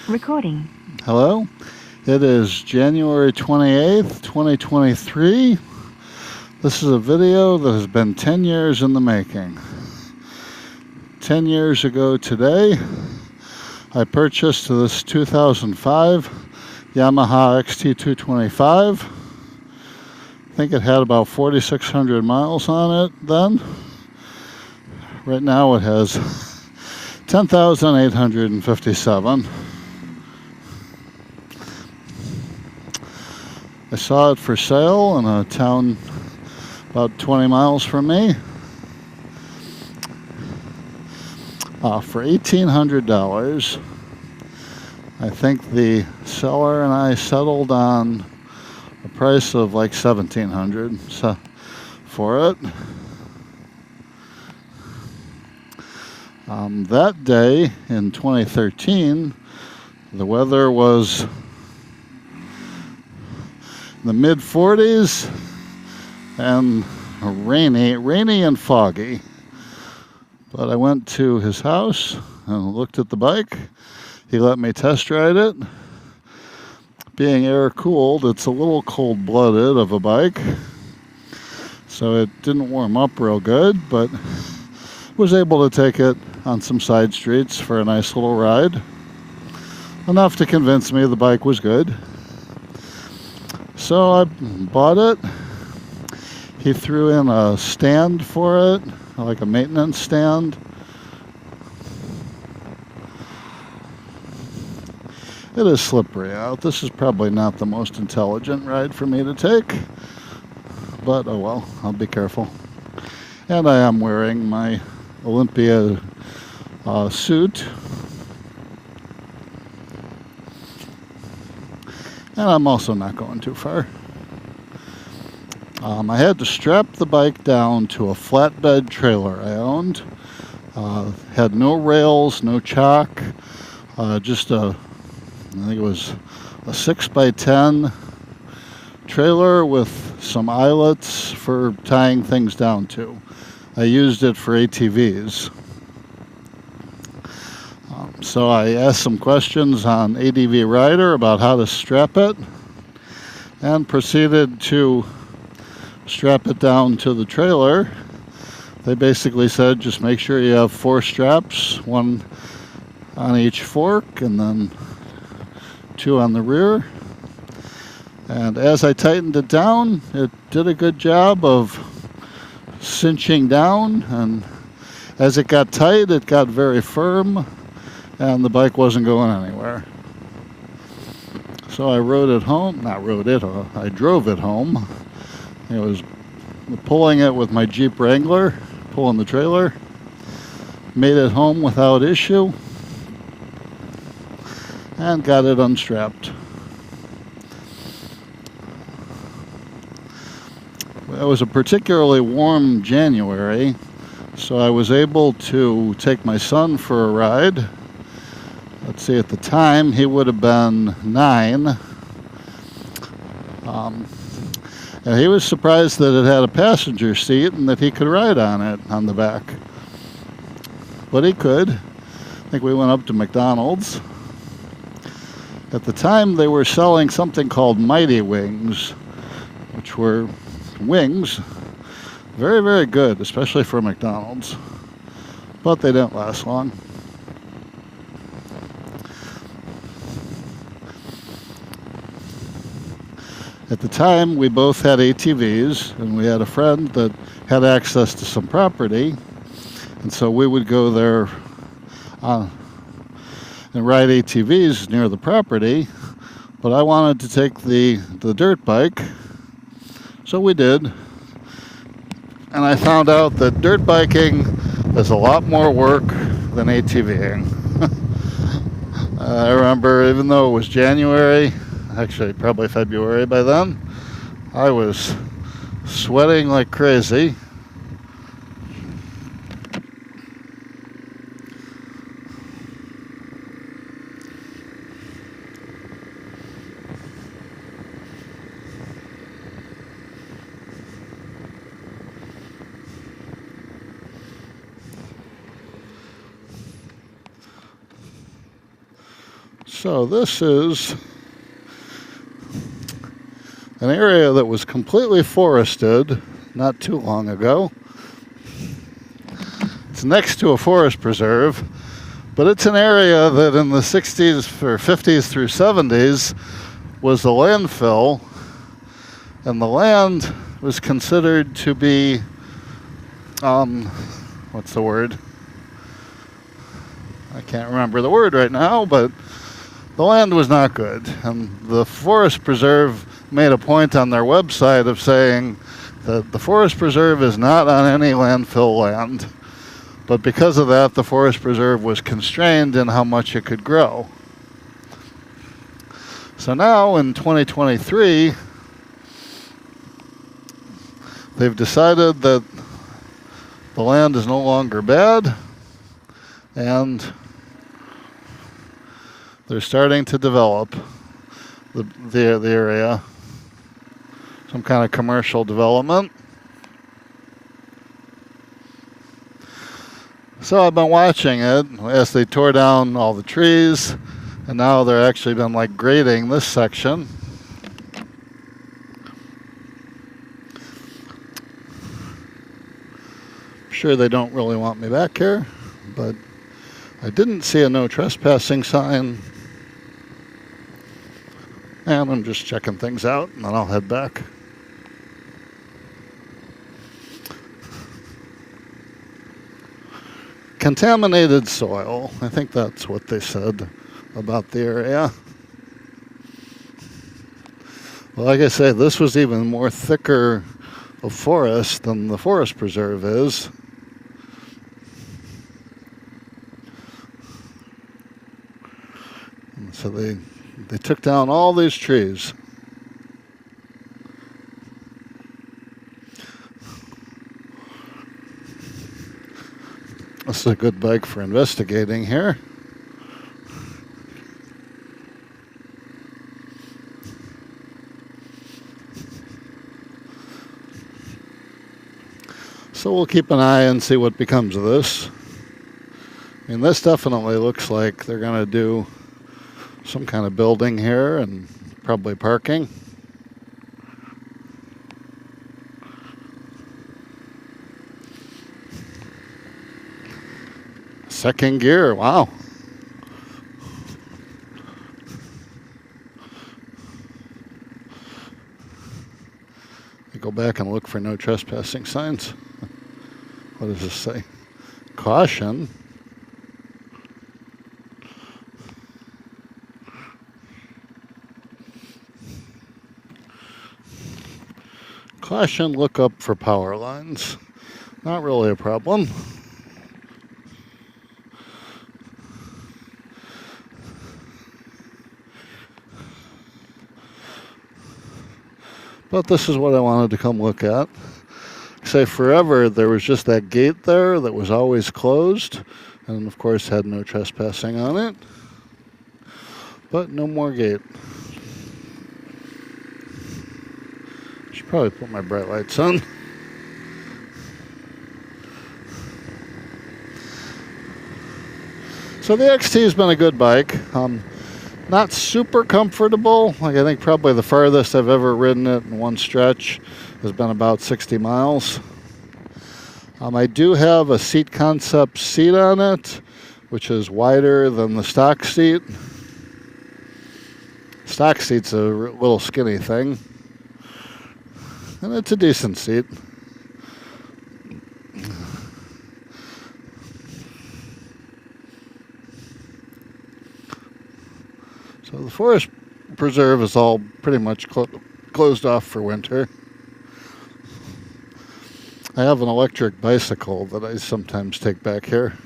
Recording. Hello. It is January 28th, 2023. This is a video that has been 10 years in the making. 10 years ago today, I purchased this 2005 Yamaha XT225. I think it had about 4,600 miles on it then. Right now it has 10,857. I saw it for sale in a town about 20 miles from me for $1,800. I think the seller and I settled on a price of like $1,700 for it. That day in 2013, the weather was the mid-40s and rainy and foggy. But I went to his house and looked at the bike. He let me test ride it. Being air-cooled, it's a little cold-blooded of a bike, so it didn't warm up real good, but was able to take it on some side streets for a nice little ride. Enough to convince me the bike was good. So I bought it. He threw in a stand for it, like a maintenance stand. It is slippery out. This is probably not the most intelligent ride for me to take, but oh well, I'll be careful. And I am wearing my Olympia suit. And I'm also not going too far. I had to strap the bike down to a flatbed trailer I owned. Had no rails, no chock, just I think it was a 6x10 trailer with some eyelets for tying things down to. I used it for ATVs. So I asked some questions on ADV Rider about how to strap it and proceeded to strap it down to the trailer. They basically said just make sure you have 4 straps, 1 on each fork and then 2 on the rear. And as I tightened it down, it did a good job of cinching down, and as it got tight, it got very firm, and the bike wasn't going anywhere. So I rode it home, I drove it home. It was pulling it with my Jeep Wrangler, pulling the trailer. Made it home without issue, and got it unstrapped. It was a particularly warm January, so I was able to take my son for a ride. Let's see, at the time he would have been 9. And he was surprised that it had a passenger seat and that he could ride on it on the back. But he could. I think we went up to McDonald's. At the time they were selling something called Mighty Wings, which were wings, very, very good, especially for McDonald's, but they didn't last long. At the time, we both had ATVs, and we had a friend that had access to some property, and so we would go there and ride ATVs near the property, but I wanted to take the dirt bike. So we did, and I found out that dirt biking is a lot more work than ATVing. I remember, even though it was January, actually probably February by then, I was sweating like crazy. So this is an area that was completely forested not too long ago. It's next to a forest preserve, but it's an area that in the 60s or 50s through 70s was a landfill, and the land was considered to be, what's the word? I can't remember the word right now, but the land was not good. And the forest preserve made a point on their website of saying that the forest preserve is not on any landfill land. But because of that, the forest preserve was constrained in how much it could grow. So now in 2023, they've decided that the land is no longer bad, and they're starting to develop the area, some kind of commercial development. So I've been watching it as they tore down all the trees, and now they're actually been like grading this section. I'm sure they don't really want me back here, but I didn't see a no trespassing sign, and I'm just checking things out, and then I'll head back. Contaminated soil. I think that's what they said about the area. Well, like I say, this was even more thicker of forest than the forest preserve is. And so they took down all these trees. This is a good bike for investigating here. So we'll keep an eye and see what becomes of this. I mean, this definitely looks like they're going to do some kind of building here and probably parking. Second gear, wow. I go back and look for no trespassing signs. What does this say? Caution. Caution, look up for power lines. Not really a problem. But this is what I wanted to come look at. Say forever there was just that gate there that was always closed, and of course had no trespassing on it. But no more gate. Should probably put my bright lights on. So the XT has been a good bike. Not super comfortable. Like I think probably the farthest I've ever ridden it in one stretch has been about 60 miles. I do have a seat concept seat on it, which is wider than the stock seat. Stock seat's a little skinny thing, and it's a decent seat. So the forest preserve is all pretty much closed off for winter. I have an electric bicycle that I sometimes take back here.